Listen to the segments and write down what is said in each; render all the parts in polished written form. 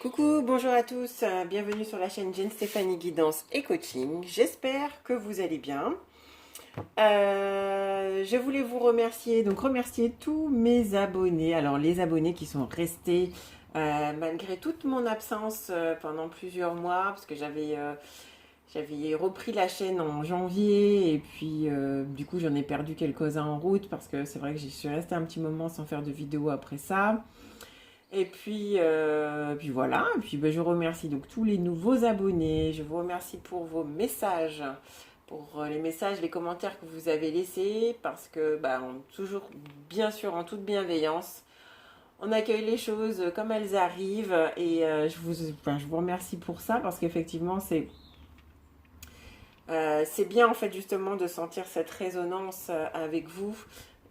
Coucou, bonjour à tous, bienvenue sur la chaîne Jen Stéphanie Guidance et Coaching. J'espère que vous allez bien. Je voulais vous remercier tous mes abonnés. Alors les abonnés qui sont restés malgré toute mon absence pendant plusieurs mois, parce que j'avais repris la chaîne en janvier et puis du coup j'en ai perdu quelques-uns en route parce que c'est vrai que je suis restée un petit moment sans faire de vidéo après ça. Et puis voilà, et puis je remercie donc tous les nouveaux abonnés, je vous remercie pour vos messages, pour les messages, les commentaires que vous avez laissés, parce que toujours bien sûr en toute bienveillance, on accueille les choses comme elles arrivent et je vous remercie pour ça parce qu'effectivement c'est bien en fait justement de sentir cette résonance avec vous.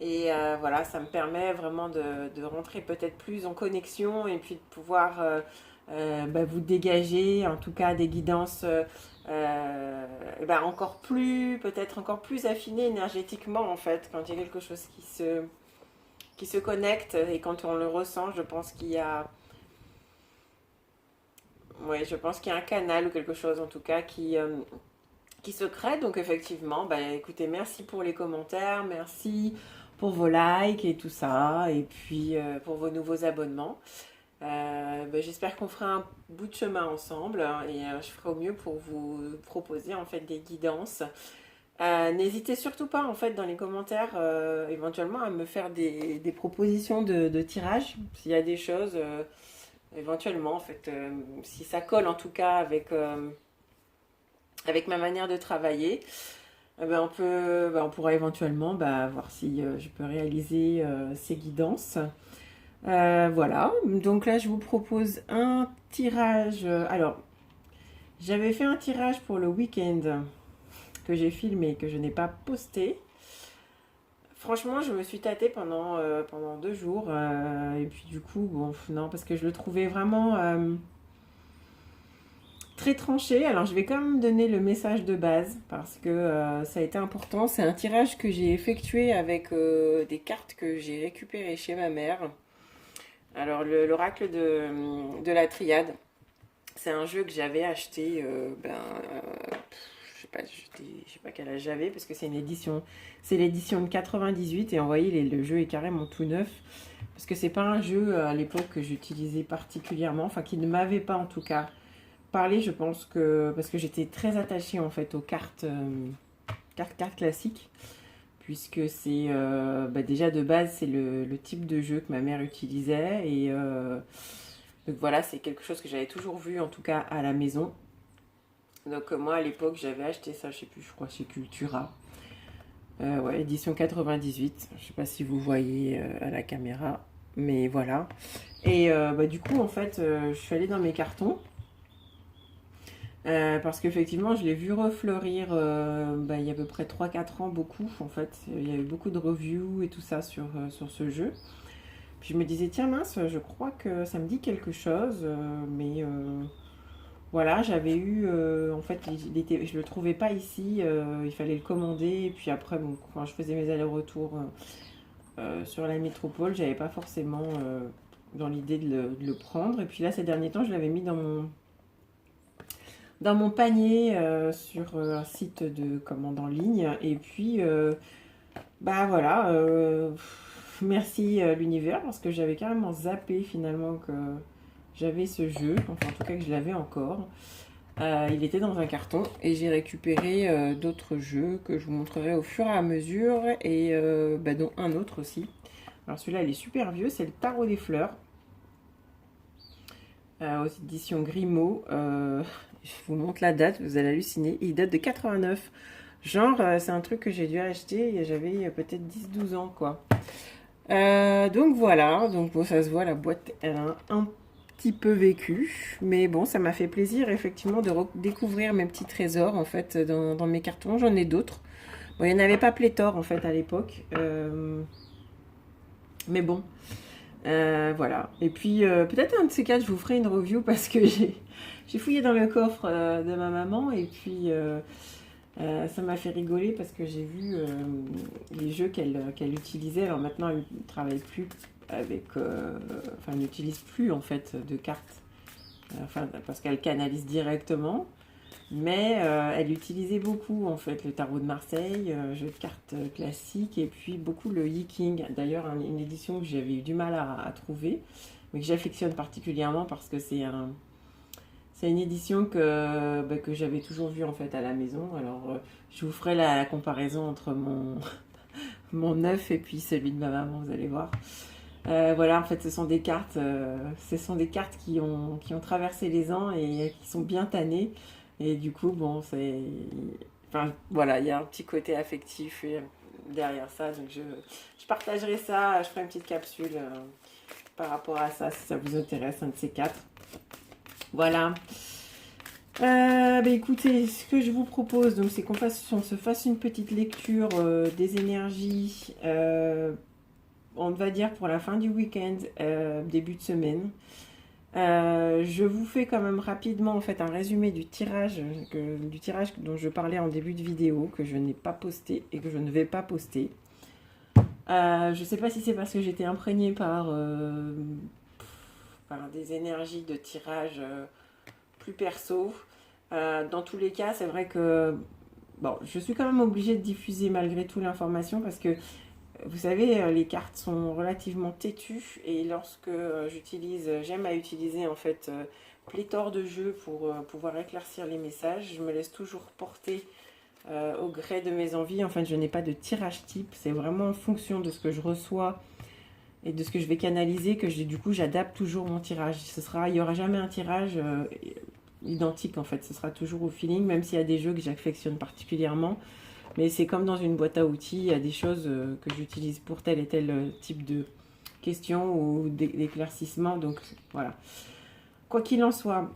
Et voilà, ça me permet vraiment de rentrer peut-être plus en connexion et puis de pouvoir vous dégager, en tout cas des guidances peut-être encore plus affinées énergétiquement en fait, quand il y a quelque chose qui se connecte et quand on le ressent, je pense qu'il y a, ouais, je pense qu'il y a un canal ou quelque chose en tout cas qui se crée. Donc effectivement, écoutez, merci pour les commentaires, merci pour vos likes et tout ça, et puis pour vos nouveaux abonnements. J'espère qu'on fera un bout de chemin ensemble hein, et je ferai au mieux pour vous proposer en fait des guidances. N'hésitez surtout pas en fait dans les commentaires éventuellement à me faire des propositions de tirage s'il y a des choses éventuellement en fait si ça colle en tout cas avec ma manière de travailler. On pourra éventuellement voir si je peux réaliser ces guidances. Voilà, donc là je vous propose un tirage. Alors, j'avais fait un tirage pour le week-end que j'ai filmé, que je n'ai pas posté. Franchement, je me suis tâtée pendant 2 jours. Et puis du coup, bon, non, parce que je le trouvais vraiment très tranché. Alors je vais quand même donner le message de base parce que ça a été important. C'est un tirage que j'ai effectué avec des cartes que j'ai récupérées chez ma mère. Alors l'oracle de la triade, c'est un jeu que j'avais acheté, je sais pas quel âge j'avais parce que c'est l'édition de 98 et en voyez le jeu est carrément tout neuf parce que c'est pas un jeu à l'époque que j'utilisais particulièrement, enfin qui ne m'avait pas en tout cas parler, je pense que parce que j'étais très attachée en fait aux cartes classiques, puisque c'est déjà de base c'est le type de jeu que ma mère utilisait et donc voilà, c'est quelque chose que j'avais toujours vu en tout cas à la maison. Donc moi à l'époque j'avais acheté ça, je sais plus, je crois chez Cultura. Ouais, édition 98. Je sais pas si vous voyez à la caméra, mais voilà. Et du coup en fait je suis allée dans mes cartons. Parce qu'effectivement, je l'ai vu refleurir il y a à peu près 3 4 ans, beaucoup en fait. Il y a eu beaucoup de reviews et tout ça sur ce jeu. Puis je me disais, tiens mince, je crois que ça me dit quelque chose. Mais voilà, j'avais eu. En fait, je le trouvais pas ici. Il fallait le commander. Et puis après, bon, quand je faisais mes allers-retours sur la métropole, j'avais pas forcément dans l'idée de le prendre. Et puis là, ces derniers temps, je l'avais mis dans mon panier sur un site de commande en ligne. Et puis, voilà, merci l'univers parce que j'avais carrément zappé finalement que j'avais ce jeu, enfin en tout cas que je l'avais encore. Il était dans un carton et j'ai récupéré d'autres jeux que je vous montrerai au fur et à mesure et dont un autre aussi. Alors celui-là il est super vieux, c'est le Tarot des fleurs aux éditions Grimaud. Je vous montre la date, vous allez halluciner. Il date de 89. Genre, c'est un truc que j'ai dû acheter et j'avais peut-être 10 12 ans, quoi. Donc voilà, donc bon, ça se voit, la boîte, elle a un petit peu vécu. Mais bon, ça m'a fait plaisir, effectivement, de découvrir mes petits trésors, en fait, dans mes cartons. J'en ai d'autres. Bon, il n'y en avait pas pléthore, en fait, à l'époque. Mais bon, voilà. Et puis, peut-être un de ces quatre, je vous ferai une review parce que j'ai fouillé dans le coffre de ma maman et puis ça m'a fait rigoler parce que j'ai vu les jeux qu'elle utilisait. Alors maintenant, elle ne travaille plus avec... elle n'utilise plus en fait de cartes enfin, parce qu'elle canalise directement. Mais elle utilisait beaucoup en fait le tarot de Marseille, jeu de cartes classique et puis beaucoup le Yi King. D'ailleurs, une édition que j'avais eu du mal à trouver, mais que j'affectionne particulièrement parce que c'est une édition que j'avais toujours vue en fait à la maison. Alors, je vous ferai la comparaison entre mon neuf et puis celui de ma maman, vous allez voir. Voilà, en fait, ce sont des cartes qui ont traversé les ans et qui sont bien tannées. Et du coup, bon, enfin, voilà, il y a un petit côté affectif derrière ça. Donc, je partagerai ça, je ferai une petite capsule par rapport à ça, si ça vous intéresse, un de ces quatre. Voilà. Bah écoutez, ce que je vous propose, donc, c'est on se fasse une petite lecture des énergies, on va dire pour la fin du week-end, début de semaine. Je vous fais quand même rapidement en fait un résumé du tirage dont je parlais en début de vidéo, que je n'ai pas posté et que je ne vais pas poster. Je ne sais pas si c'est parce que j'étais imprégnée par des énergies de tirage plus perso. Dans tous les cas, c'est vrai que bon, je suis quand même obligée de diffuser malgré tout l'information parce que vous savez, les cartes sont relativement têtues et lorsque j'aime à utiliser en fait pléthore de jeux pour pouvoir éclaircir les messages. Je me laisse toujours porter au gré de mes envies. En fait, je n'ai pas de tirage type. C'est vraiment en fonction de ce que je reçois et de ce que je vais canaliser que du coup j'adapte toujours mon tirage. Il n'y aura jamais un tirage identique en fait. Ce sera toujours au feeling, même s'il y a des jeux que j'affectionne particulièrement. Mais c'est comme dans une boîte à outils, il y a des choses que j'utilise pour tel et tel type de questions ou d'éclaircissement. Donc voilà. Quoi qu'il en soit,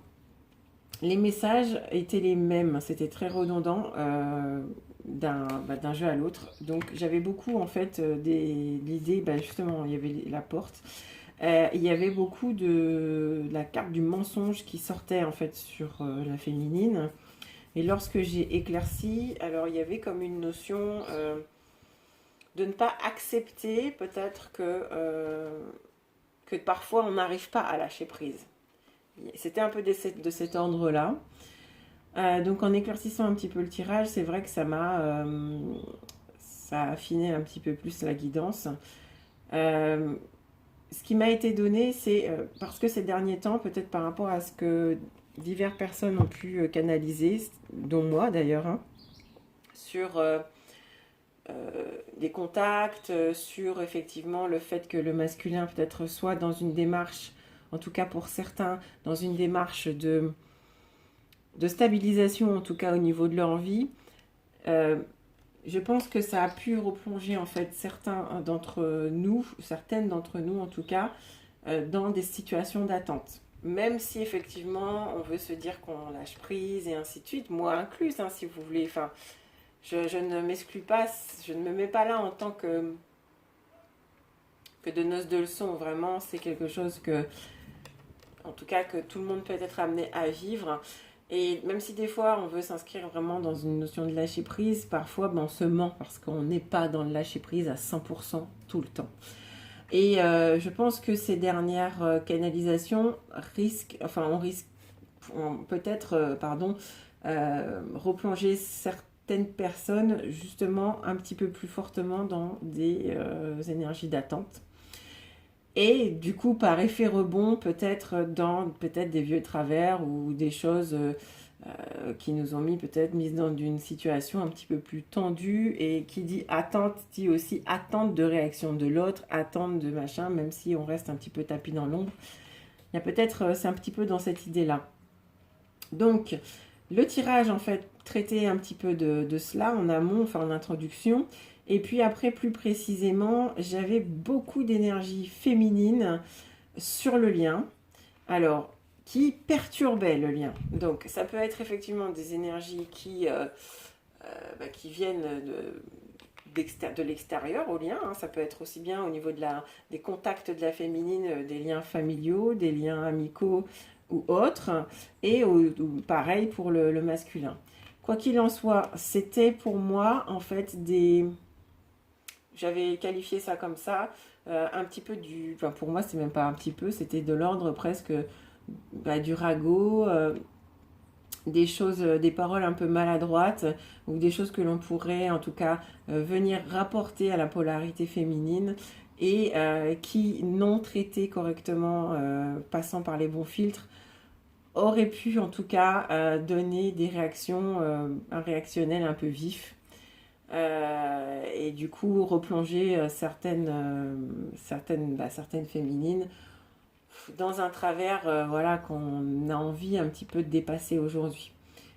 les messages étaient les mêmes. C'était très redondant d'un jeu à l'autre. Donc j'avais beaucoup en fait l'idée, justement, il y avait la porte. Il y avait beaucoup de la carte du mensonge qui sortait en fait sur la féminine. Et lorsque j'ai éclairci, alors il y avait comme une notion de ne pas accepter peut-être que parfois on n'arrive pas à lâcher prise. C'était un peu de cet ordre-là. Donc en éclaircissant un petit peu le tirage, c'est vrai que ça a affiné un petit peu plus la guidance. Ce qui m'a été donné, c'est parce que ces derniers temps, peut-être par rapport à ce que diverses personnes ont pu canaliser, dont moi d'ailleurs, hein, sur des contacts, sur effectivement le fait que le masculin peut-être soit dans une démarche, en tout cas pour certains, dans une démarche de stabilisation, en tout cas au niveau de leur vie. Je pense que ça a pu replonger en fait certaines d'entre nous en tout cas, dans des situations d'attente. Même si effectivement on veut se dire qu'on lâche prise et ainsi de suite, moi incluse, hein, si vous voulez. Enfin, je ne m'exclus pas, je ne me mets pas là en tant que de noce de leçon. Vraiment, c'est quelque chose en tout cas, que tout le monde peut être amené à vivre. Et même si des fois on veut s'inscrire vraiment dans une notion de lâcher prise, parfois on se ment parce qu'on n'est pas dans le lâcher prise à 100% tout le temps. Et je pense que ces dernières canalisations on risque peut-être, replonger certaines personnes justement un petit peu plus fortement dans des énergies d'attente. Et du coup, par effet rebond, peut-être dans des vieux travers ou des choses qui nous ont mises dans une situation un petit peu plus tendue. Et qui dit attente, dit aussi attente de réaction de l'autre, attente de machin, même si on reste un petit peu tapis dans l'ombre. Il y a peut-être, c'est un petit peu dans cette idée-là. Donc, le tirage, en fait, traitait un petit peu de cela en amont, enfin en introduction. Et puis après, plus précisément, j'avais beaucoup d'énergie féminine sur le lien, alors qui perturbait le lien. Donc ça peut être effectivement des énergies qui viennent de l'extérieur au lien, hein. Ça peut être aussi bien au niveau des contacts de la féminine, des liens familiaux, des liens amicaux ou autres, et pareil pour le masculin. Quoi qu'il en soit, c'était pour moi en fait j'avais qualifié ça comme ça, un petit peu enfin pour moi c'est même pas un petit peu, c'était de l'ordre presque du ragot, des choses, des paroles un peu maladroites, ou des choses que l'on pourrait en tout cas venir rapporter à la polarité féminine, et qui, non traitées correctement, passant par les bons filtres, auraient pu en tout cas donner des réactions, un réactionnel un peu vif. Et du coup replonger certaines féminines dans un travers, voilà, qu'on a envie un petit peu de dépasser aujourd'hui.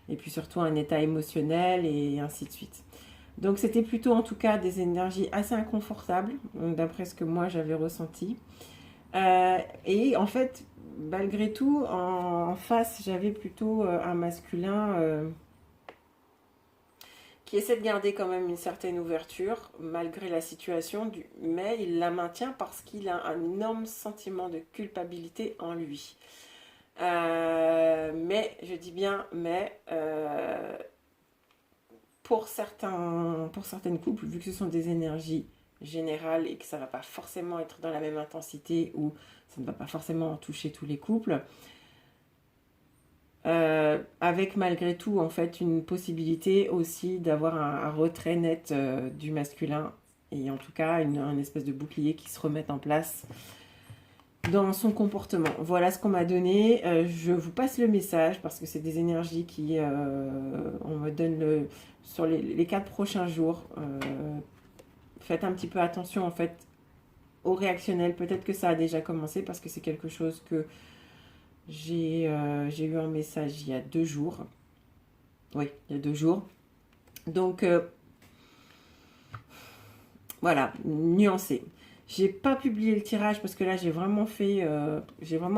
Et puis surtout un état émotionnel et ainsi de suite. Donc c'était plutôt en tout cas des énergies assez inconfortables, d'après ce que moi j'avais ressenti. Et en fait, malgré tout, en face, j'avais plutôt un masculin qui essaie de garder quand même une certaine ouverture malgré la situation, mais il la maintient parce qu'il a un énorme sentiment de culpabilité en lui. Mais, je dis bien, mais pour certaines couples, vu que ce sont des énergies générales et que ça ne va pas forcément être dans la même intensité ou ça ne va pas forcément toucher tous les couples, avec malgré tout en fait une possibilité aussi d'avoir un retrait net du masculin, et en tout cas un espèce de bouclier qui se remette en place dans son comportement. Voilà ce qu'on m'a donné. Je vous passe le message parce que c'est des énergies qui on me donne sur les 4 prochains jours. Faites un petit peu attention en fait au réactionnel. Peut-être que ça a déjà commencé parce que c'est quelque chose que j'ai eu un message il y a 2 jours. Oui, il y a 2 jours. Donc, voilà, nuancé. J'ai pas publié le tirage parce que là, j'ai vraiment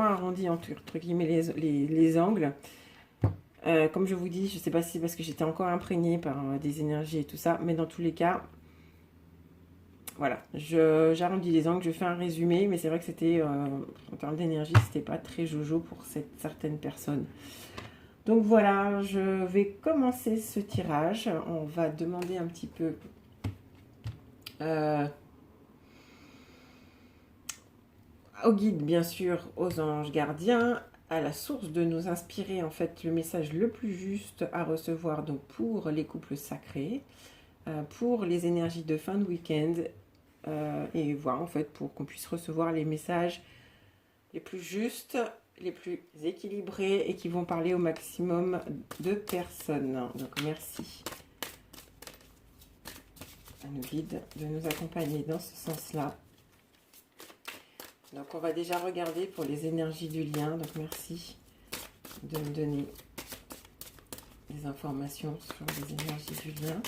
arrondi entre guillemets les angles. Comme je vous dis, je sais pas si c'est parce que j'étais encore imprégnée par des énergies et tout ça, mais dans tous les cas, voilà, j'arrondis les angles, je fais un résumé, mais c'est vrai que c'était, en termes d'énergie, c'était pas très jojo pour certaines personnes. Donc voilà, je vais commencer ce tirage. On va demander un petit peu au guide, bien sûr, aux anges gardiens, à la source de nous inspirer en fait le message le plus juste à recevoir, donc pour les couples sacrés, pour les énergies de fin de week-end, et voilà en fait pour qu'on puisse recevoir les messages les plus justes, les plus équilibrés et qui vont parler au maximum de personnes. Donc merci à nos guides de nous accompagner dans ce sens-là. Donc on va déjà regarder pour les énergies du lien. Donc merci de me donner des informations sur les énergies du lien.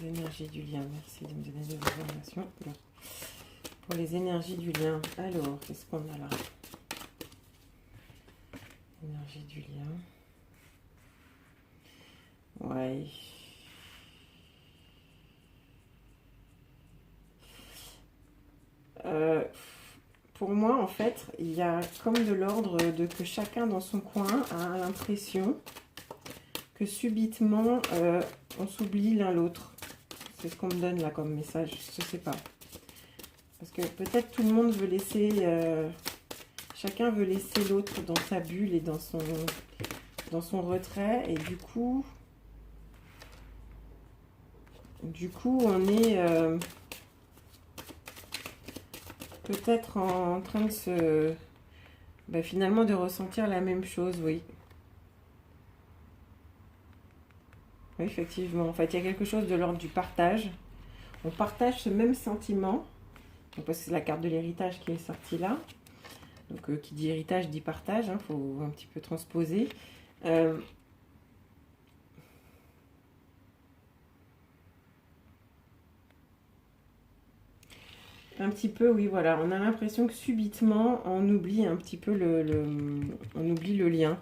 Les énergies du lien, merci de me donner des informations. Pour les énergies du lien, alors, qu'est-ce qu'on a là? Énergie du lien. Ouais. Pour moi, en fait, il y a comme de l'ordre de que chacun dans son coin a l'impression que subitement, on s'oublie l'un l'autre. C'est ce qu'on me donne là comme message, je sais pas. Parce que peut-être tout le monde veut laisser... chacun veut laisser l'autre dans sa bulle et dans son retrait. Et du coup, on est peut-être en train de se... finalement, de ressentir la même chose, oui. Oui, effectivement. En fait, il y a quelque chose de l'ordre du partage. On partage ce même sentiment. Donc, parce que c'est la carte de l'héritage qui est sortie là. Donc, qui dit héritage dit partage. Il faut un petit peu transposer. Un petit peu, oui, voilà. On a l'impression que subitement, on oublie un petit peu on oublie le lien.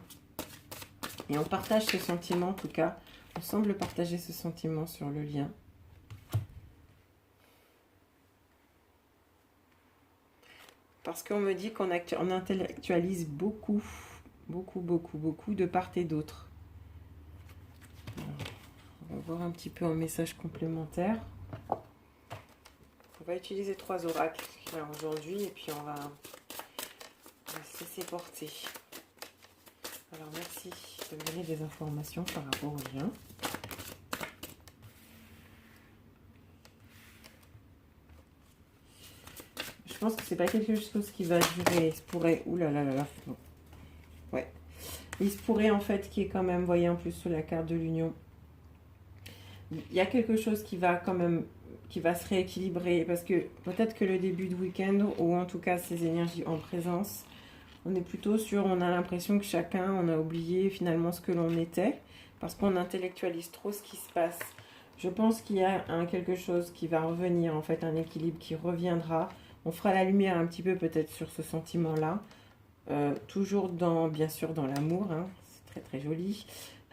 Et on partage ce sentiment, en tout cas. On semble partager ce sentiment sur le lien. Parce qu'on me dit qu'on intellectualise beaucoup Beaucoup, beaucoup, beaucoup de part et d'autre. On va voir un petit peu en message complémentaire. On va utiliser 3 oracles aujourd'hui et puis on va se laisser porter. Alors merci de me donner des informations par rapport au lien. Je pense que c'est pas quelque chose qui va durer. Il se pourrait... Ouh là là là là. Non. Ouais. Il se pourrait en fait qu'il y ait quand même, vous voyez en plus sur la carte de l'union, il y a quelque chose qui va quand même, qui va se rééquilibrer, parce que peut-être que le début de week-end, ou en tout cas ces énergies en présence, on est plutôt sur, on a l'impression que chacun, on a oublié finalement ce que l'on était, parce qu'on intellectualise trop ce qui se passe. Je pense qu'il y a quelque chose qui va revenir, en fait, un équilibre qui reviendra. On fera la lumière un petit peu peut-être sur ce sentiment-là. Toujours dans, bien sûr, dans l'amour, hein, c'est très très joli.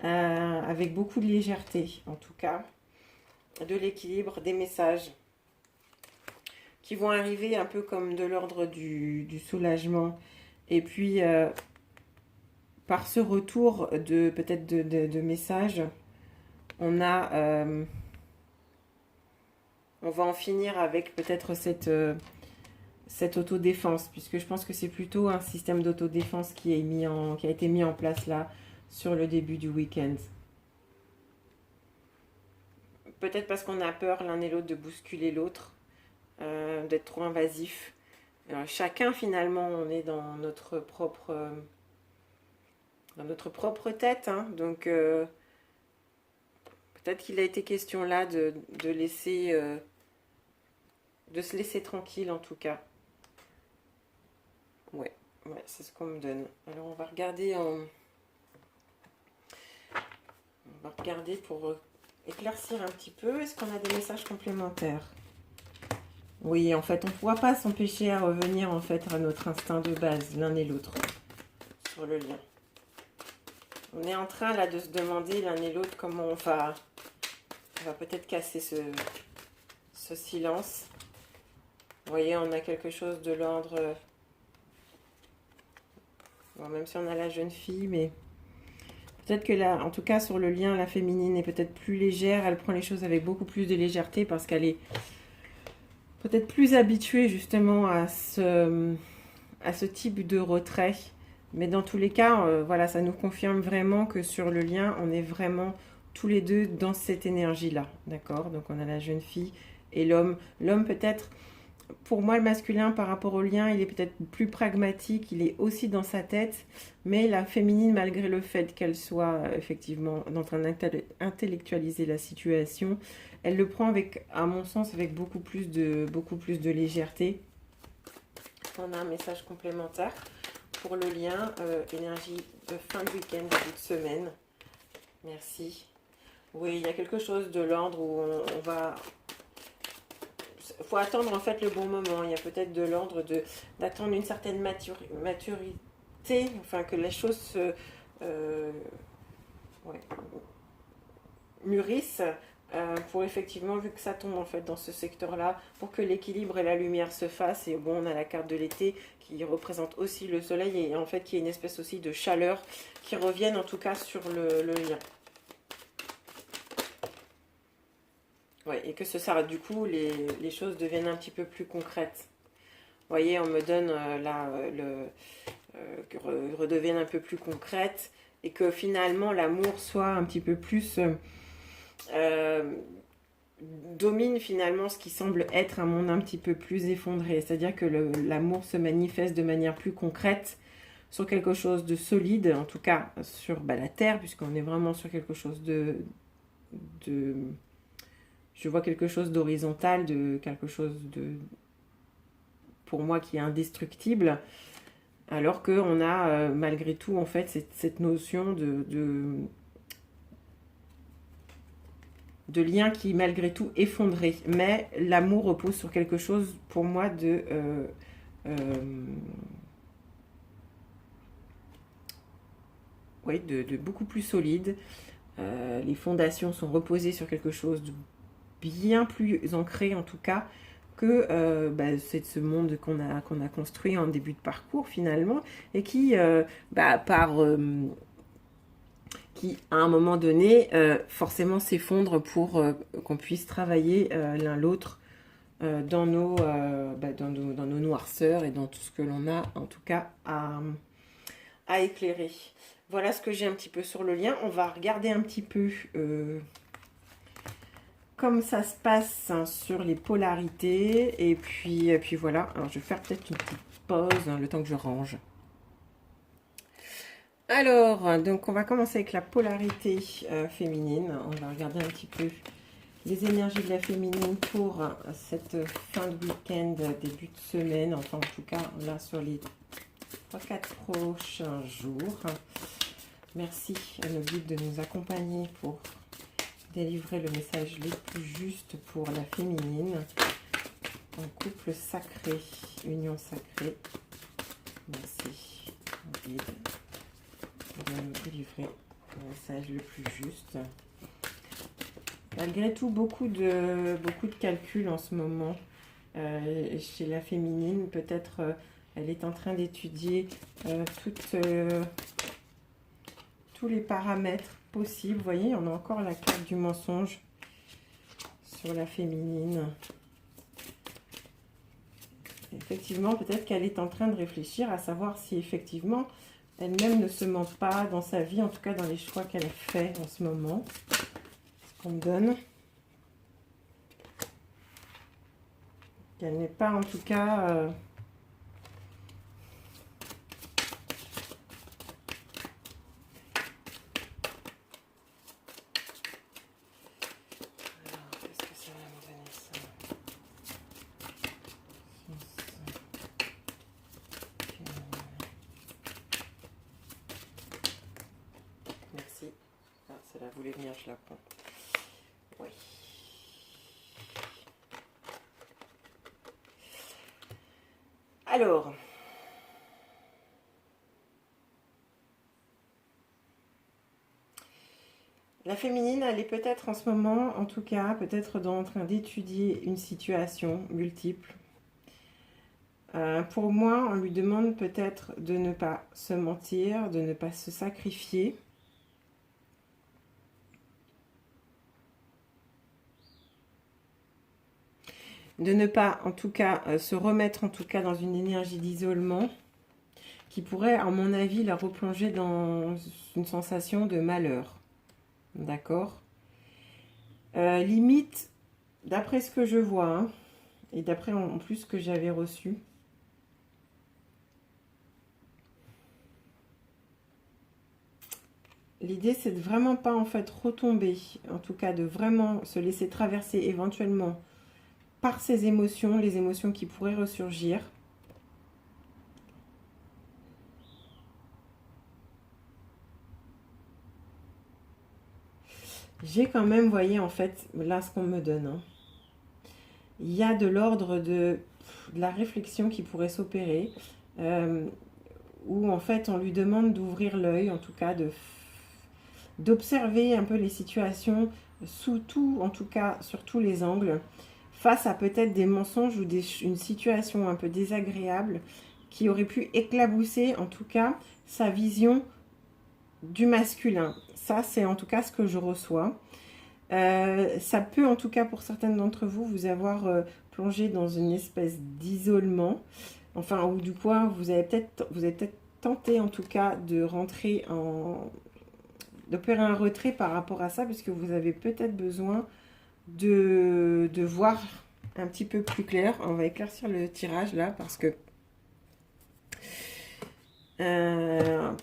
Avec beaucoup de légèreté, en tout cas, de l'équilibre, des messages qui vont arriver un peu comme de l'ordre du soulagement. Et puis, par ce retour de peut-être de messages, on va en finir avec peut-être cette autodéfense, puisque je pense que c'est plutôt un système d'autodéfense qui a été mis en place là, sur le début du week-end. Peut-être parce qu'on a peur l'un et l'autre de bousculer l'autre, d'être trop invasif. Chacun finalement, on est dans notre propre tête, hein. Donc peut-être qu'il a été question là de laisser, de se laisser tranquille en tout cas. Ouais, c'est ce qu'on me donne. Alors on va regarder pour éclaircir un petit peu. Est-ce qu'on a des messages complémentaires? Oui, en fait, on ne pourra pas s'empêcher à revenir en fait à notre instinct de base, l'un et l'autre, sur le lien. On est en train là de se demander l'un et l'autre comment on va peut-être casser ce silence. Vous voyez, on a quelque chose de l'ordre... Bon, même si on a la jeune fille, mais... Peut-être que là, en tout cas sur le lien, la féminine est peut-être plus légère. Elle prend les choses avec beaucoup plus de légèreté parce qu'elle est peut-être plus habituée justement à ce type de retrait. Mais dans tous les cas, voilà, ça nous confirme vraiment que sur le lien, on est vraiment tous les deux dans cette énergie-là. D'accord? Donc on a la jeune fille et l'homme. L'homme peut-être... Pour moi, le masculin, par rapport au lien, il est peut-être plus pragmatique, il est aussi dans sa tête, mais la féminine, malgré le fait qu'elle soit effectivement en train d'intellectualiser la situation, elle le prend avec, à mon sens, avec beaucoup plus de légèreté. On a un message complémentaire pour le lien, énergie de fin de week-end, début de semaine. Merci. Oui, il y a quelque chose de l'ordre où on va... Il faut attendre en fait le bon moment. Il y a peut-être de l'ordre d'attendre une certaine maturité, enfin que les choses mûrissent pour effectivement, vu que ça tombe en fait dans ce secteur-là, pour que l'équilibre et la lumière se fassent. Et bon, on a la carte de l'été qui représente aussi le soleil et en fait qui est une espèce aussi de chaleur qui revienne en tout cas sur le lien. Ouais, et que ça, du coup, les choses deviennent un petit peu plus concrètes. Vous voyez, on me donne que redeviennent un peu plus concrètes et que finalement l'amour soit un petit peu plus domine finalement ce qui semble être un monde un petit peu plus effondré. C'est-à-dire que l'amour se manifeste de manière plus concrète sur quelque chose de solide, en tout cas sur la terre, puisqu'on est vraiment sur quelque chose je vois quelque chose d'horizontal, de quelque chose de, pour moi, qui est indestructible, alors qu'on a malgré tout, en fait, cette notion de lien qui est malgré tout effondré. Mais l'amour repose sur quelque chose, pour moi, de beaucoup plus solide. Les fondations sont reposées sur quelque chose de bien plus ancré en tout cas que c'est ce monde qu'on a construit en début de parcours finalement, et qui, qui à un moment donné, forcément s'effondre pour qu'on puisse travailler l'un l'autre dans nos noirceurs et dans tout ce que l'on a en tout cas à éclairer. Voilà ce que j'ai un petit peu sur le lien. On va regarder un petit peu comme ça se passe hein, sur les polarités. Et puis voilà. Alors je vais faire peut-être une petite pause hein, le temps que je range. Alors, donc on va commencer avec la polarité féminine. On va regarder un petit peu les énergies de la féminine pour cette fin de week-end, début de semaine. Enfin, en tout cas, là, sur les 3-4 prochains jours. Merci à nos guides de nous accompagner pour délivrer le message le plus juste pour la féminine. En couple sacré, union sacrée. Merci, guide, de nous délivrer le message le plus juste. Malgré tout, beaucoup de calculs en ce moment chez la féminine. Peut-être elle est en train d'étudier tous les paramètres possibles. Vous voyez, on a encore la carte du mensonge sur la féminine. Effectivement, peut-être qu'elle est en train de réfléchir à savoir si effectivement elle-même ne se ment pas dans sa vie, en tout cas dans les choix qu'elle fait en ce moment. Ce qu'on me donne. Qu'elle n'est pas en tout cas... Celle-là voulait venir, je la prends. Oui. Alors. La féminine, elle est peut-être en ce moment, en tout cas, peut-être en train d'étudier une situation multiple. Pour moi, on lui demande peut-être de ne pas se mentir, de ne pas se sacrifier. De ne pas, en tout cas, se remettre en tout cas dans une énergie d'isolement qui pourrait, à mon avis, la replonger dans une sensation de malheur. D'accord. Limite, d'après ce que je vois, hein, et d'après en plus ce que j'avais reçu, l'idée c'est de vraiment pas en fait retomber, en tout cas de vraiment se laisser traverser éventuellement par ces émotions, les émotions qui pourraient ressurgir. J'ai quand même, vous voyez, en fait, là, ce qu'on me donne. Hein. Il y a de l'ordre de la réflexion qui pourrait s'opérer, où, en fait, on lui demande d'ouvrir l'œil, en tout cas, d'observer un peu les situations, sous tout, en tout cas, sur tous les angles, face à peut-être des mensonges ou une situation un peu désagréable qui aurait pu éclabousser, en tout cas, sa vision du masculin. Ça, c'est en tout cas ce que je reçois. Ça peut, en tout cas, pour certaines d'entre vous, vous avoir plongé dans une espèce d'isolement. Enfin, ou du coup, vous avez peut-être tenté, en tout cas, de rentrer d'opérer un retrait par rapport à ça, puisque vous avez peut-être besoin de voir un petit peu plus clair. On va éclaircir le tirage, là, parce que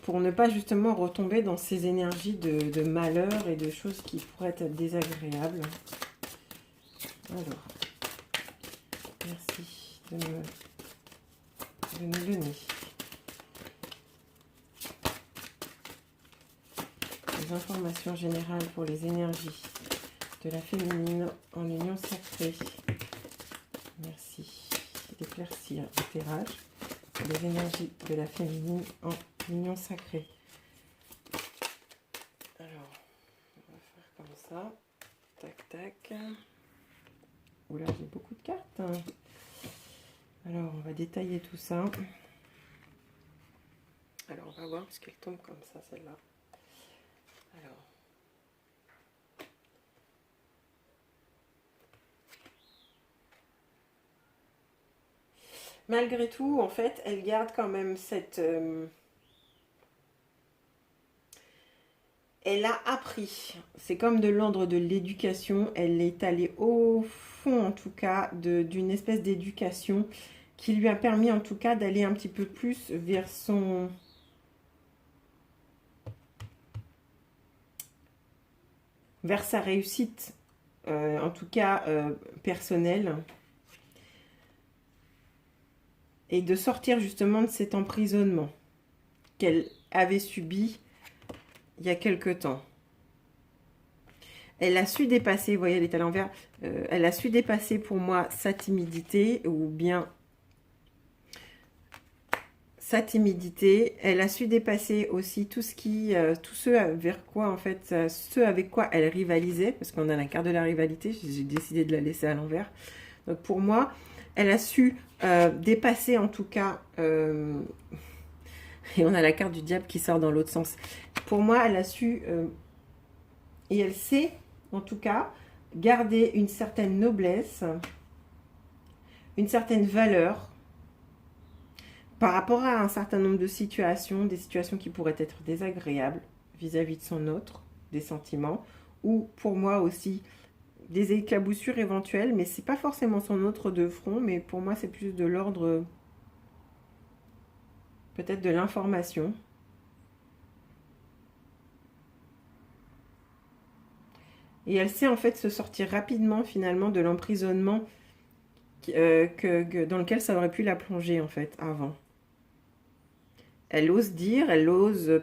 pour ne pas justement retomber dans ces énergies de malheur et de choses qui pourraient être désagréables. Alors, merci de nous donner les informations générales pour les énergies de la féminine en union sacrée. Merci d'éclaircir le tirage. Les énergies de la féminine en union sacrée. Alors, on va faire comme ça. Tac, tac. Oula, j'ai beaucoup de cartes. Alors, on va détailler tout ça. Alors, on va voir parce qu'elle tombe comme ça, celle-là. Alors. Malgré tout, en fait, elle garde quand même cette... elle a appris. C'est comme de l'ordre de l'éducation. Elle est allée au fond, en tout cas, d'une espèce d'éducation qui lui a permis, en tout cas, d'aller un petit peu plus vers son... vers sa réussite, en tout cas personnelle. Et de sortir justement de cet emprisonnement qu'elle avait subi il y a quelque temps. Elle a su dépasser, vous voyez, elle est à l'envers, elle a su dépasser pour moi sa timidité, ou bien sa timidité. Elle a su dépasser aussi tout ce qui, tout ce vers quoi, en fait, ce avec quoi elle rivalisait, parce qu'on a la carte de la rivalité, j'ai décidé de la laisser à l'envers. Donc pour moi, elle a su dépasser en tout cas, et on a la carte du diable qui sort dans l'autre sens. Pour moi, elle a su, et elle sait en tout cas garder une certaine noblesse, une certaine valeur par rapport à un certain nombre de situations, des situations qui pourraient être désagréables vis-à-vis de son autre, des sentiments, ou pour moi aussi des éclaboussures éventuelles, mais c'est pas forcément son autre de front, mais pour moi c'est plus de l'ordre peut-être de l'information. Et elle sait en fait se sortir rapidement finalement de l'emprisonnement dans lequel ça aurait pu la plonger en fait avant. Elle ose dire, elle ose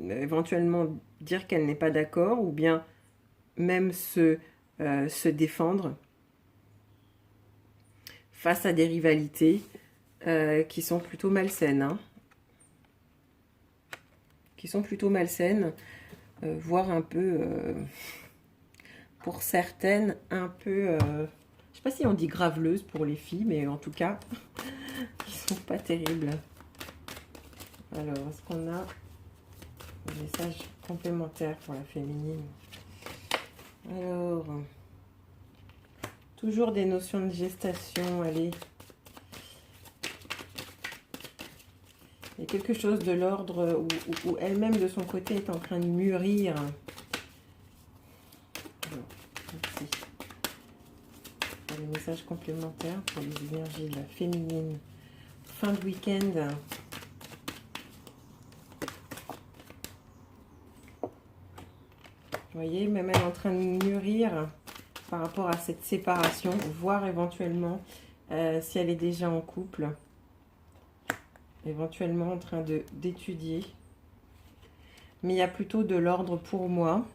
éventuellement dire qu'elle n'est pas d'accord, ou bien même se défendre face à des rivalités qui sont plutôt malsaines. Hein. Qui sont plutôt malsaines, voire un peu, pour certaines, un peu... je sais pas si on dit graveleuses pour les filles, mais en tout cas, qui sont pas terribles. Alors, est-ce qu'on a un message complémentaire pour la féminine? Alors, toujours des notions de gestation, allez. Il y a quelque chose de l'ordre où elle-même, de son côté, est en train de mûrir. Alors, ici. Les messages complémentaires pour les énergies de la féminine. Fin de week-end. Vous voyez, même elle est en train de mûrir par rapport à cette séparation, voire éventuellement si elle est déjà en couple, éventuellement en train d'étudier. Mais il y a plutôt de l'ordre pour moi.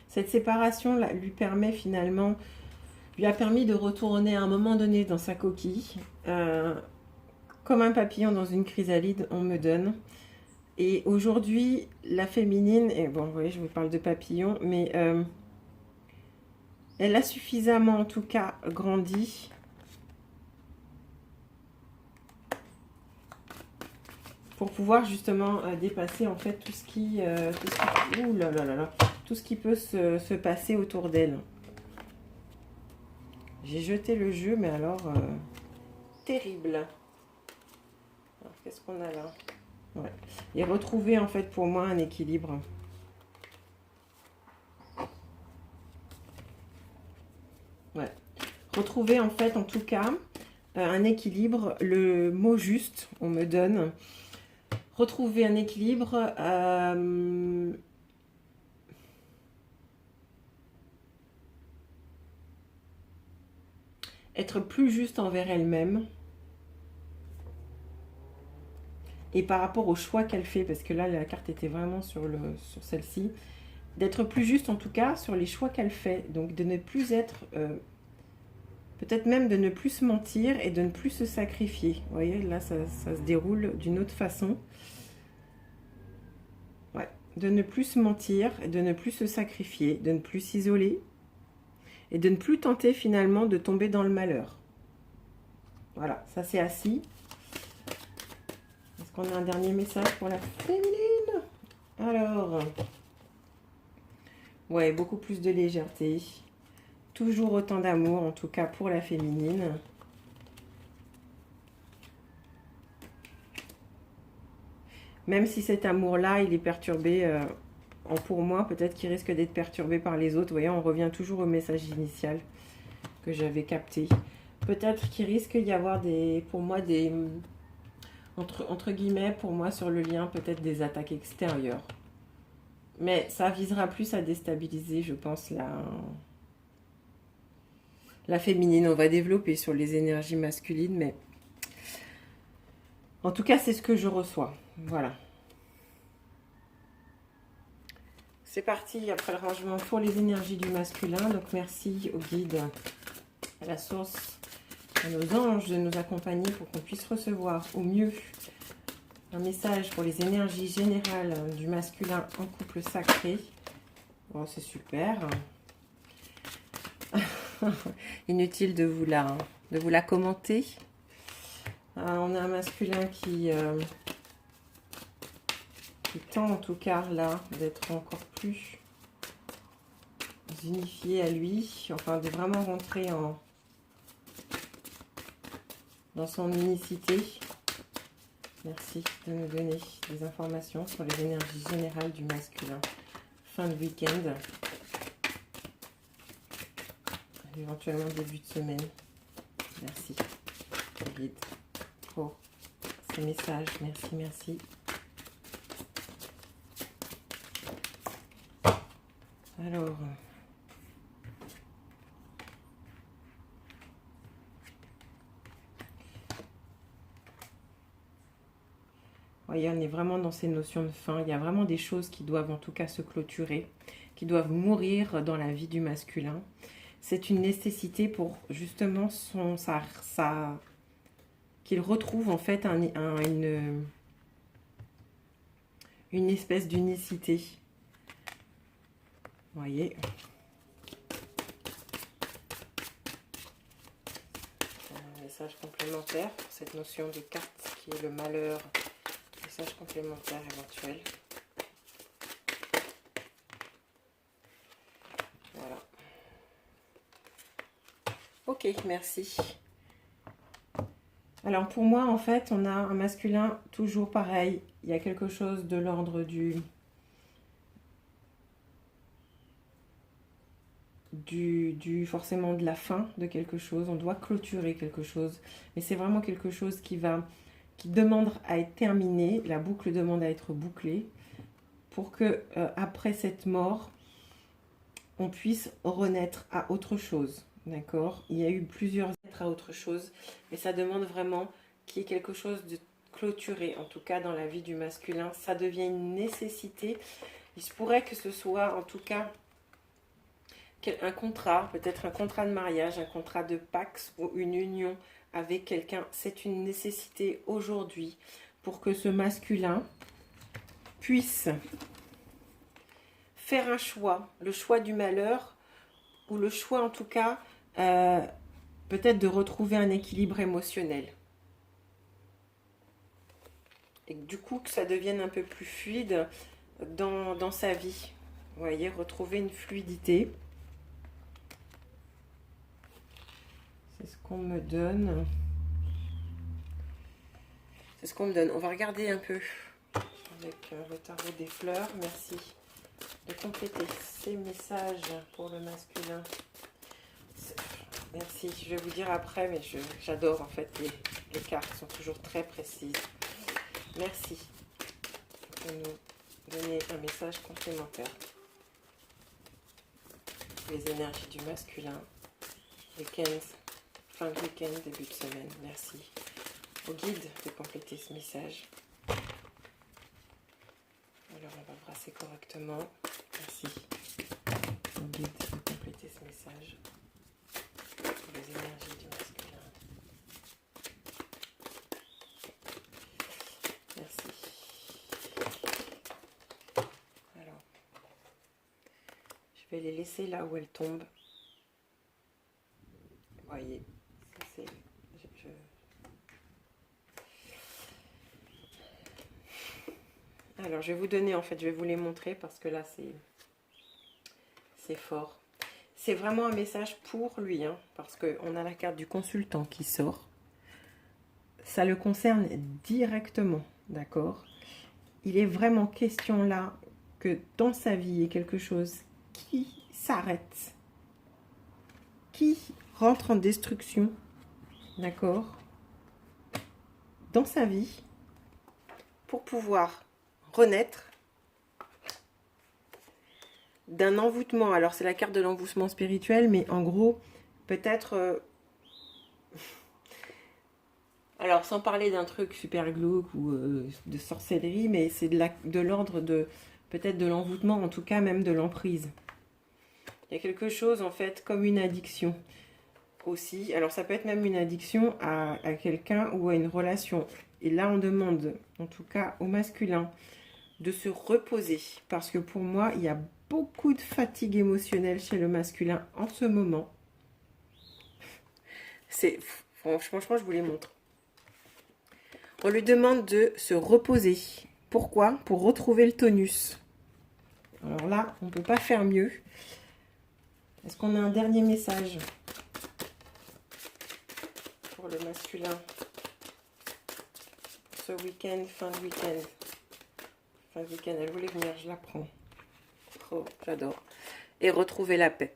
Cette séparation là, lui permet finalement, lui a permis de retourner à un moment donné dans sa coquille, comme un papillon dans une chrysalide, on me donne. Et aujourd'hui, la féminine, et bon, vous voyez, je vous parle de papillon, mais elle a suffisamment, en tout cas, grandi pour pouvoir justement dépasser, en fait, tout ce qui peut se passer autour d'elle. J'ai jeté le jeu, mais alors, terrible. Alors, qu'est-ce qu'on a là? Ouais. Et retrouver en fait pour moi un équilibre. Ouais. Retrouver en fait en tout cas un équilibre, le mot juste on me donne. Retrouver un équilibre être plus juste envers elle-même. Et par rapport au choix qu'elle fait, parce que là, la carte était vraiment sur celle-ci, d'être plus juste en tout cas sur les choix qu'elle fait. Donc de ne plus être, peut-être même de ne plus se mentir et de ne plus se sacrifier. Vous voyez, là, ça se déroule d'une autre façon. Ouais, de ne plus se mentir, de ne plus se sacrifier, de ne plus s'isoler. et de ne plus tenter finalement de tomber dans le malheur. Voilà, ça c'est assis. Est-ce qu'on a un dernier message pour la féminine? Alors, ouais, beaucoup plus de légèreté. Toujours autant d'amour, en tout cas pour la féminine. Même si cet amour-là, il est perturbé, pour moi, peut-être qu'il risque d'être perturbé par les autres. Vous voyez, on revient toujours au message initial que j'avais capté. Peut-être qu'il risque d'y avoir pour moi, entre guillemets, pour moi, sur le lien, peut-être des attaques extérieures. Mais ça visera plus à déstabiliser, je pense, la féminine. On va développer sur les énergies masculines, mais en tout cas, c'est ce que je reçois. Voilà. C'est parti après le rangement pour les énergies du masculin. Donc, merci aux guides, à la source, à nos anges de nous accompagner pour qu'on puisse recevoir au mieux un message pour les énergies générales du masculin en couple sacré. Bon, c'est super. Inutile de vous la commenter. On a un masculin qui tend en tout cas là d'être encore plus unifié à lui, enfin de vraiment rentrer dans son unicité. Merci de nous donner des informations sur les énergies générales du masculin. Fin de week-end. Éventuellement début de semaine. Merci. Guide pour ces messages. Merci, merci. Alors, voyez, on est vraiment dans ces notions de fin. Il y a vraiment des choses qui doivent en tout cas se clôturer, qui doivent mourir dans la vie du masculin. C'est une nécessité pour justement qu'il retrouve en fait une espèce d'unicité. Vous voyez. Un message complémentaire pour cette notion de carte qui est le malheur. Message complémentaire éventuel. Voilà. Ok, merci. Alors pour moi, en fait, on a un masculin toujours pareil. Il y a quelque chose de l'ordre forcément de la fin de quelque chose. On doit clôturer quelque chose. Mais c'est vraiment quelque chose qui demande à être terminé. La boucle demande à être bouclée pour que après cette mort, on puisse renaître à autre chose. D'accord? Il y a eu plusieurs êtres à autre chose, mais ça demande vraiment qu'il y ait quelque chose de clôturé, en tout cas dans la vie du masculin. Ça devient une nécessité. Il se pourrait que ce soit en tout cas un contrat, peut-être un contrat de mariage, un contrat de pax ou une union avec quelqu'un. C'est une nécessité aujourd'hui pour que ce masculin puisse faire un choix, le choix du malheur, ou le choix en tout cas, peut-être de retrouver un équilibre émotionnel. Et du coup que ça devienne un peu plus fluide dans sa vie. Vous voyez, retrouver une fluidité. C'est ce qu'on me donne. C'est ce qu'on me donne. On va regarder un peu avec le tarot des fleurs. Merci de compléter ces messages pour le masculin. Merci, je vais vous dire après, mais j'adore en fait, les cartes sont toujours très précises. Merci de nous donner un message complémentaire. Les énergies du masculin, week-end, fin de week-end, début de semaine. Merci au guide de compléter ce message. Alors on va brasser correctement. Merci au guide de compléter ce message. Les énergies du masculin. Merci. Alors, je vais les laisser là où elles tombent. Alors, je vais vous donner, en fait, je vais vous les montrer parce que là, c'est fort. C'est vraiment un message pour lui, hein, parce qu'on a la carte du consultant qui sort. Ça le concerne directement, d'accord? Il est vraiment question là que dans sa vie, il y ait quelque chose qui s'arrête, qui rentre en destruction, d'accord? Dans sa vie, pour pouvoir renaître d'un envoûtement. Alors, c'est la carte de l'envoûtement spirituel, mais en gros, peut-être... alors, sans parler d'un truc super glauque ou de sorcellerie, mais c'est de l'ordre de... peut-être de l'envoûtement, en tout cas même de l'emprise. Il y a quelque chose, en fait, comme une addiction aussi. Alors, ça peut être même une addiction à quelqu'un ou à une relation. Et là, on demande, en tout cas au masculin, de se reposer. Parce que pour moi, il y a beaucoup de fatigue émotionnelle chez le masculin en ce moment. Franchement, je vous les montre. On lui demande de se reposer. Pourquoi? Pour retrouver le tonus. Alors là, on ne peut pas faire mieux. Est-ce qu'on a un dernier message pour le masculin ce week-end, fin de week-end? Fin de week-end, elle voulait venir, je la prends. Oh, j'adore. Et retrouver la paix.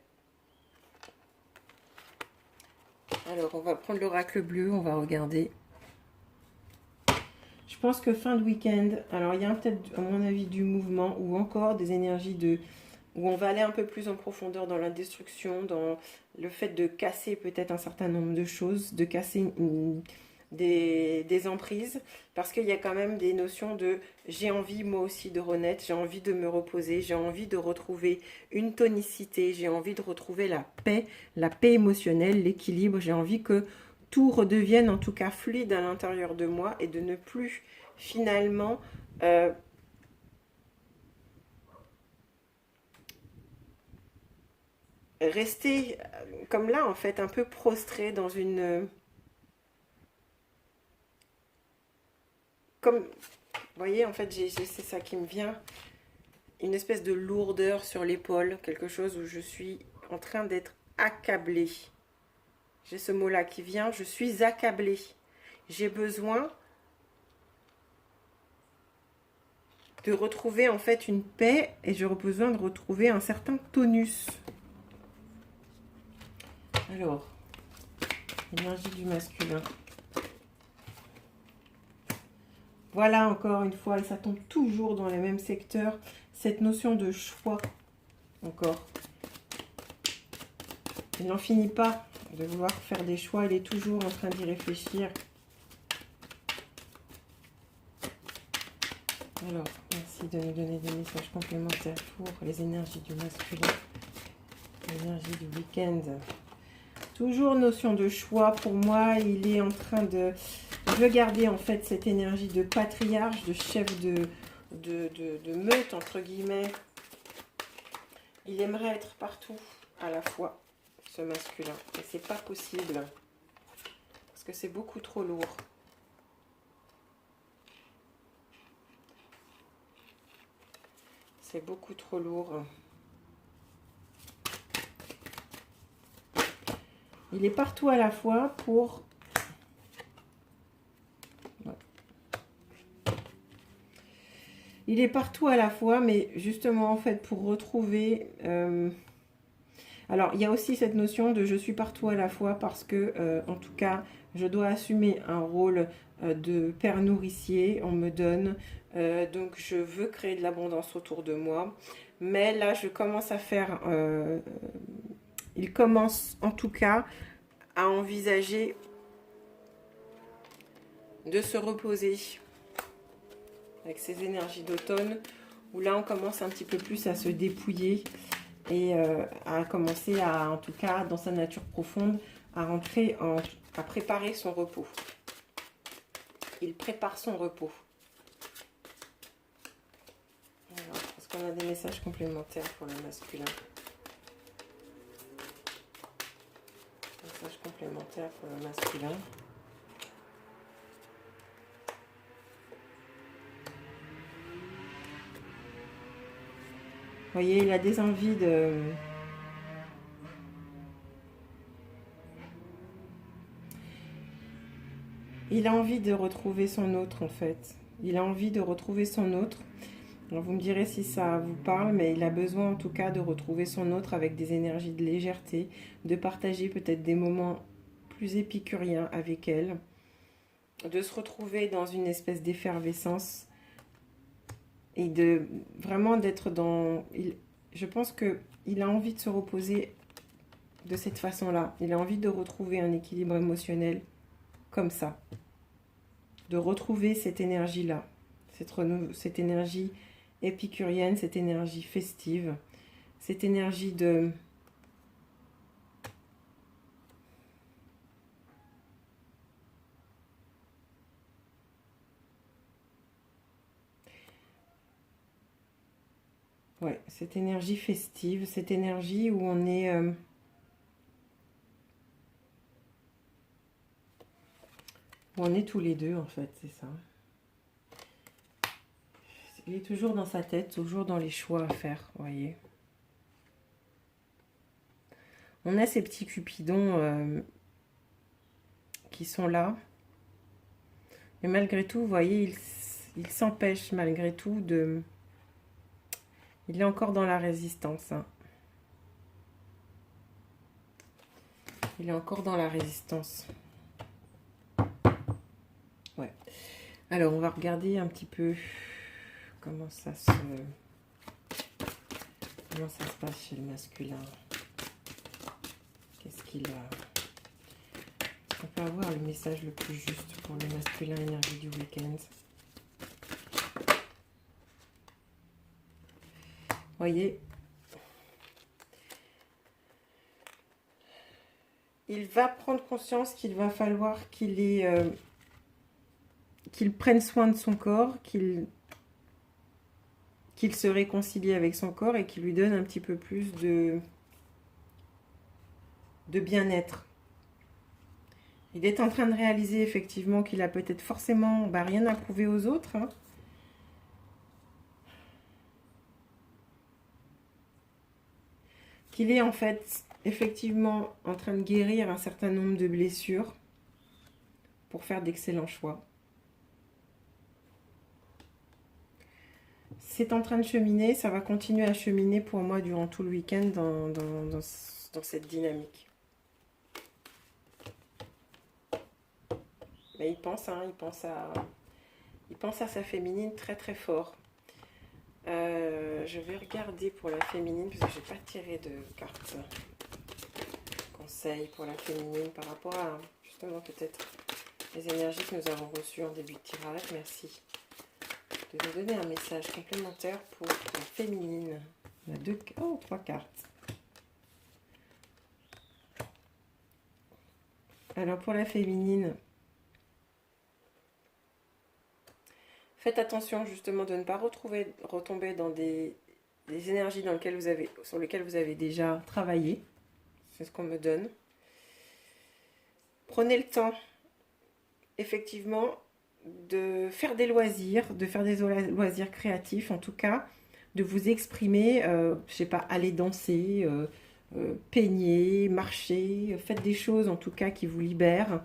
Alors, on va prendre l'oracle bleu, on va regarder. Je pense que fin de week-end, alors il y a peut-être, à mon avis, du mouvement ou encore des énergies où on va aller un peu plus en profondeur dans la destruction, dans le fait de casser peut-être un certain nombre de choses, de casser des emprises, parce qu'il y a quand même des notions de j'ai envie moi aussi de renaître, j'ai envie de me reposer, j'ai envie de retrouver une tonicité, j'ai envie de retrouver la paix émotionnelle, l'équilibre, j'ai envie que tout redevienne en tout cas fluide à l'intérieur de moi et de ne plus finalement rester comme là en fait un peu prostré dans une... comme, vous voyez, en fait, c'est ça qui me vient. Une espèce de lourdeur sur l'épaule. Quelque chose où je suis en train d'être accablée. J'ai ce mot-là qui vient. Je suis accablée. J'ai besoin de retrouver en fait une paix. Et j'ai besoin de retrouver un certain tonus. Alors, énergie du masculin. Voilà, encore une fois, et ça tombe toujours dans les mêmes secteurs, cette notion de choix, encore. Il n'en finit pas de vouloir faire des choix, il est toujours en train d'y réfléchir. Alors, merci de nous donner des messages complémentaires pour les énergies du masculin, l'énergie du week-end. Toujours notion de choix, pour moi, il est en train de... Je veux garder en fait cette énergie de patriarche, de chef de meute, entre guillemets. Il aimerait être partout à la fois, ce masculin. Et c'est pas possible. Parce que c'est beaucoup trop lourd. C'est beaucoup trop lourd. Il est partout à la fois pour... Il est partout à la fois, mais justement, en fait, pour retrouver... Alors, il y a aussi cette notion de je suis partout à la fois parce que, en tout cas, je dois assumer un rôle de père nourricier. On me donne, donc je veux créer de l'abondance autour de moi. Mais là, je commence à faire... il commence, en tout cas, à envisager de se reposer avec ces énergies d'automne, où là, on commence un petit peu plus à se dépouiller et à commencer à, en tout cas, dans sa nature profonde, à rentrer, à préparer son repos. Il prépare son repos. Alors, est-ce qu'on a des messages complémentaires pour le masculin? Message complémentaire pour le masculin. voyez, il a des envies de... Il a envie de retrouver son autre, en fait. Il a envie de retrouver son autre. Alors, vous me direz si ça vous parle, mais il a besoin en tout cas de retrouver son autre avec des énergies de légèreté, de partager peut-être des moments plus épicuriens avec elle, de se retrouver dans une espèce d'effervescence et de vraiment d'être dans... je pense qu'il a envie de se reposer de cette façon-là. Il a envie de retrouver un équilibre émotionnel comme ça. De retrouver cette énergie-là, cette énergie épicurienne, cette énergie festive, cette énergie de... Ouais, cette énergie festive, cette énergie où on est... où on est tous les deux, en fait, c'est ça. Il est toujours dans sa tête, toujours dans les choix à faire, vous voyez. On a ces petits cupidons qui sont là. Mais malgré tout, vous voyez, il s'empêche malgré tout de... Il est encore dans la résistance. Hein. Il est encore dans la résistance. Ouais. Alors, on va regarder un petit peu comment ça se passe chez le masculin. Qu'est-ce qu'il a? On peut avoir le message le plus juste pour le masculin énergie du week-end. Voyez, il va prendre conscience qu'il va falloir qu'il prenne soin de son corps, qu'il se réconcilie avec son corps et qu'il lui donne un petit peu plus de bien-être. Il est en train de réaliser effectivement qu'il a peut-être forcément rien à prouver aux autres. Hein. Qu'il est en fait effectivement en train de guérir un certain nombre de blessures pour faire d'excellents choix. C'est en train de cheminer, ça va continuer à cheminer pour moi durant tout le week-end dans cette dynamique. Mais il pense, hein, il pense à sa féminine très très fort. Je vais regarder pour la féminine, parce que je n'ai pas tiré de cartes conseils pour la féminine par rapport à justement peut-être les énergies que nous avons reçues en début de tirage. Merci de nous donner un message complémentaire pour la féminine. On a 3 cartes. Alors pour la féminine, faites attention justement de ne pas retomber dans des énergies sur lesquelles vous avez déjà travaillé. C'est ce qu'on me donne. Prenez le temps, effectivement, de faire des loisirs, loisirs créatifs en tout cas, de vous exprimer, je sais pas, aller danser, peigner, marcher, faites des choses en tout cas qui vous libèrent.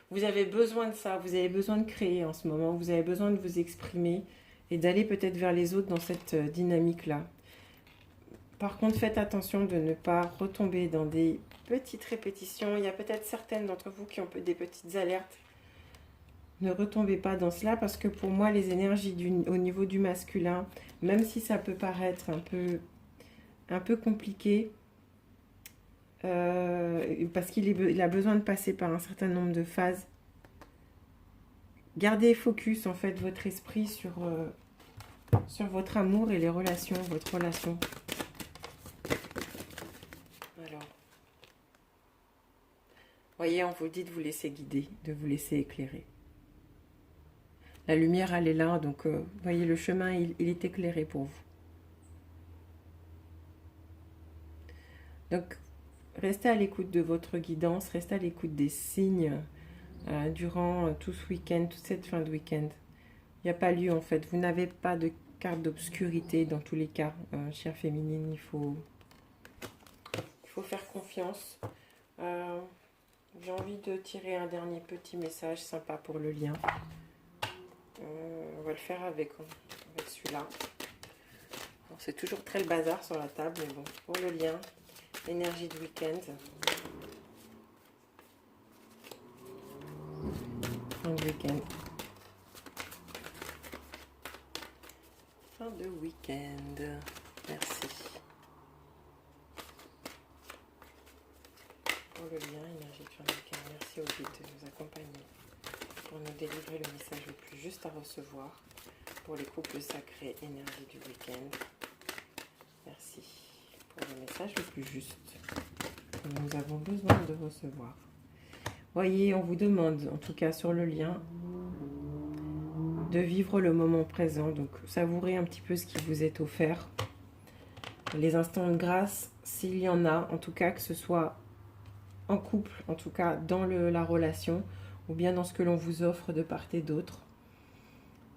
Vous avez besoin de ça, vous avez besoin de créer en ce moment, vous avez besoin de vous exprimer et d'aller peut-être vers les autres dans cette dynamique-là. Par contre, faites attention de ne pas retomber dans des petites répétitions. Il y a peut-être certaines d'entre vous qui ont des petites alertes. Ne retombez pas dans cela parce que pour moi, les énergies au niveau du masculin, même si ça peut paraître un peu compliqué, parce qu'il a besoin de passer par un certain nombre de phases. Gardez focus en fait votre esprit sur votre amour et votre relation. Alors, voyez, on vous dit de vous laisser guider, de vous laisser éclairer. La lumière, elle est là, donc voyez, le chemin, il est éclairé pour vous. Donc, restez à l'écoute de votre guidance, restez à l'écoute des signes durant tout ce week-end, toute cette fin de week-end. Il n'y a pas lieu en fait, vous n'avez pas de carte d'obscurité dans tous les cas, chère féminine, il faut faire confiance. J'ai envie de tirer un dernier petit message sympa pour le lien. On va le faire avec celui-là. C'est toujours très le bazar sur la table, mais bon, pour le lien, énergie de week-end. Fin de week-end. Fin de week-end. Merci. Pour le lien, énergie de fin de week-end. Merci au guide de nous accompagner pour nous délivrer le message le plus juste à recevoir pour les couples sacrés, énergie du week-end. Merci pour le message le plus juste que nous avons besoin de recevoir. Voyez, on vous demande, en tout cas sur le lien, de vivre le moment présent. Donc, savourez un petit peu ce qui vous est offert. Les instants de grâce, s'il y en a, en tout cas, que ce soit en couple, en tout cas dans la relation, ou bien dans ce que l'on vous offre de part et d'autre.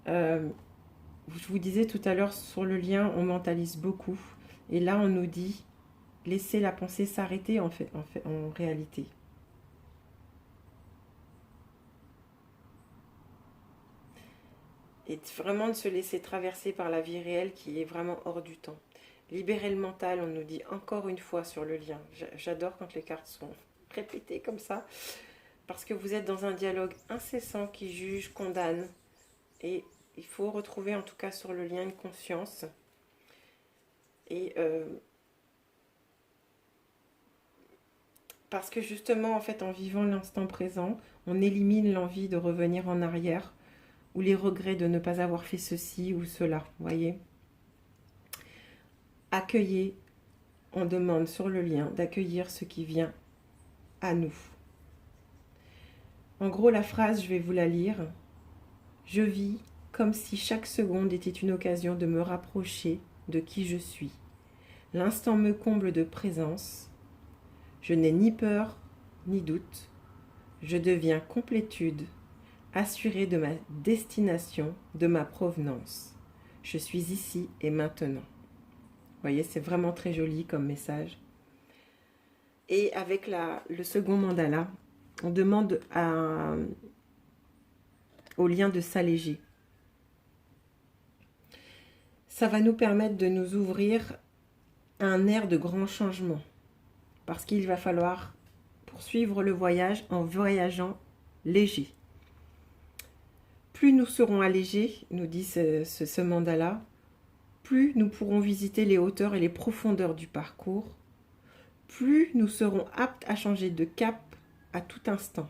Je vous disais tout à l'heure, sur le lien, on mentalise beaucoup. Et là, on nous dit, laissez la pensée s'arrêter en réalité. Et vraiment de se laisser traverser par la vie réelle qui est vraiment hors du temps. Libérer le mental, on nous dit encore une fois sur le lien. J'adore quand les cartes sont répétées comme ça. Parce que vous êtes dans un dialogue incessant qui juge, condamne. Et il faut retrouver en tout cas sur le lien une conscience. Et parce que justement, en fait, en vivant l'instant présent, on élimine l'envie de revenir en arrière ou les regrets de ne pas avoir fait ceci ou cela, voyez. Accueillez, on demande sur le lien d'accueillir ce qui vient à nous. En gros, la phrase, je vais vous la lire. Je vis comme si chaque seconde était une occasion de me rapprocher de qui je suis. L'instant me comble de présence. Je n'ai ni peur, ni doute. Je deviens complétude, assurée de ma destination, de ma provenance. Je suis ici et maintenant. Vous voyez, c'est vraiment très joli comme message. Et avec le second mandala, on demande au lien de s'alléger. Ça va nous permettre de nous ouvrir à un air de grand changement. Parce qu'il va falloir poursuivre le voyage en voyageant léger. Plus nous serons allégés, nous dit ce mandala, plus nous pourrons visiter les hauteurs et les profondeurs du parcours, plus nous serons aptes à changer de cap à tout instant.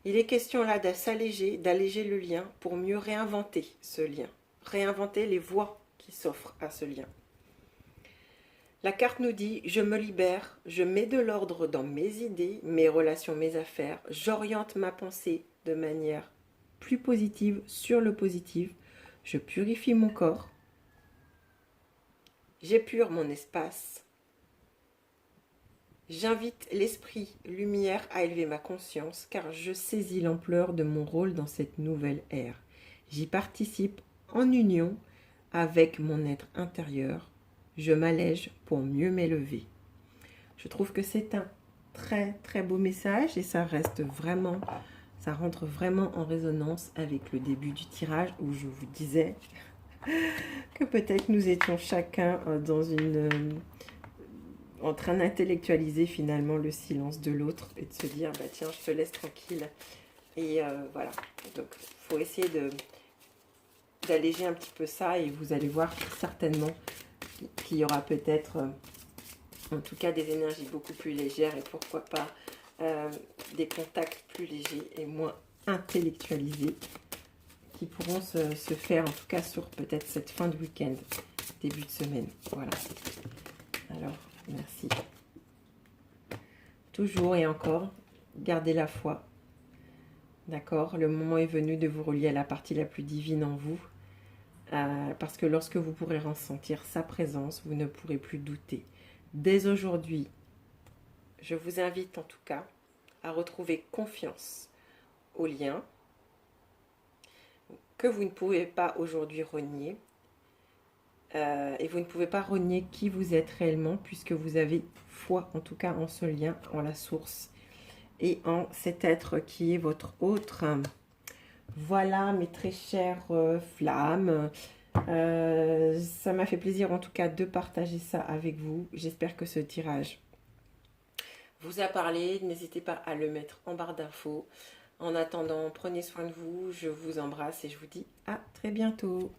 Il est question là de s'alléger, d'alléger le lien pour mieux réinventer ce lien, réinventer les voies qui s'offrent à ce lien. La carte nous dit, je me libère, je mets de l'ordre dans mes idées, mes relations, mes affaires, j'oriente ma pensée de manière plus positive sur le positif, je purifie mon corps, j'épure mon espace, j'invite l'esprit lumière à élever ma conscience car je saisis l'ampleur de mon rôle dans cette nouvelle ère. J'y participe en union avec mon être intérieur. Je m'allège pour mieux m'élever. Je trouve que c'est un très très beau message et ça rentre vraiment en résonance avec le début du tirage où je vous disais que peut-être nous étions chacun en train d'intellectualiser finalement le silence de l'autre et de se dire bah tiens je te laisse tranquille et voilà. Donc il faut essayer d'alléger un petit peu ça et vous allez voir certainement qu'il y aura peut-être, en tout cas, des énergies beaucoup plus légères et pourquoi pas des contacts plus légers et moins intellectualisés qui pourront se faire, en tout cas, sur peut-être cette fin de week-end, début de semaine. Voilà. Alors, merci. Toujours et encore, gardez la foi. D'accord? Le moment est venu de vous relier à la partie la plus divine en vous. Parce que lorsque vous pourrez ressentir sa présence, vous ne pourrez plus douter. Dès aujourd'hui, je vous invite en tout cas à retrouver confiance au lien. que vous ne pouvez pas aujourd'hui renier. Et vous ne pouvez pas renier qui vous êtes réellement, puisque vous avez foi, en tout cas en ce lien, en la source, et en cet être qui est votre autre. Voilà, mes très chères flammes. Ça m'a fait plaisir en tout cas de partager ça avec vous. J'espère que ce tirage vous a parlé. N'hésitez pas à le mettre en barre d'infos. En attendant, prenez soin de vous. Je vous embrasse et je vous dis à très bientôt.